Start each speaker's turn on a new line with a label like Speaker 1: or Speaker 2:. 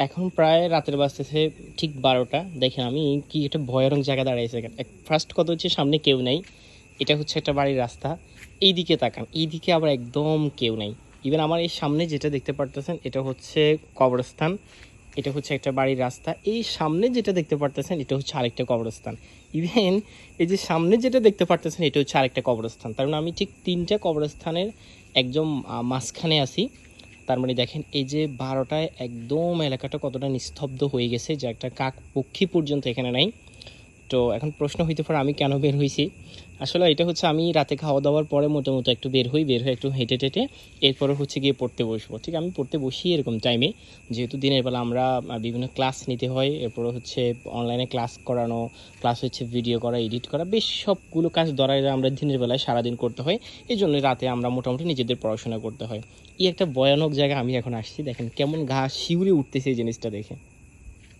Speaker 1: এখন প্রায় রাতের বাজতেছে ঠিক 12টা। দেখেন আমি কি একটা ভয়ানক জায়গা দাঁড়াইছে। ফার্স্ট কথা হচ্ছে সামনে কেউ নাই, এটা হচ্ছে একটা বাড়ির রাস্তা। এইদিকে তাকান, এইদিকে আবার একদম কেউ নাই। ইভেন আমার এই সামনে যেটা দেখতে পারতেছেন এটা হচ্ছে কবরস্থান, এটা হচ্ছে একটা বাড়ির রাস্তা। এই সামনে যেটা দেখতে পারতেছেন এটা হচ্ছে আরেকটা কবরস্থান। ইভেন এই যে সামনে যেটা দেখতে পারতেছেন এটা হচ্ছে আরেকটা কবরস্থান। তার মানে আমি ঠিক 3টা কবরস্থানের একদম মাঝখানে আছি। তার মানে দেখেন এই যে 12টায় একদম এলাকাটা কতটা নিস্তব্ধ হয়ে গেছে, যে একটা কাক পক্ষী পর্যন্ত এখানে নাই। তো এখন প্রশ্ন হইতে পারে আমি কেন বের হয়েছি। আসলে এটা হচ্ছে আমি রাতে খাওয়া দাওয়ার পরে মোটামুটি একটু বের হই, বের হয়ে একটু হেঁটে টেটে এরপরে হচ্ছে গিয়ে পড়তে বসবো। ঠিক আমি পড়তে বসি এরকম টাইমে, যেহেতু দিনের বেলা আমরা বিভিন্ন ক্লাস নিতে হয়, এরপরে হচ্ছে অনলাইনে ক্লাস করানো, ক্লাস হচ্ছে ভিডিও করা, এডিট করা, বেশ সবগুলো কাজ ধরায় আমরা দিনের বেলায় সারাদিন করতে হয়। এই জন্য রাতে আমরা মোটামুটি নিজেদের পড়াশোনা করতে হয়। এই একটা ভয়ানক জায়গা আমি এখন আসছি, দেখেন কেমন গা শিউরে উঠতেছে এই জিনিসটা দেখে।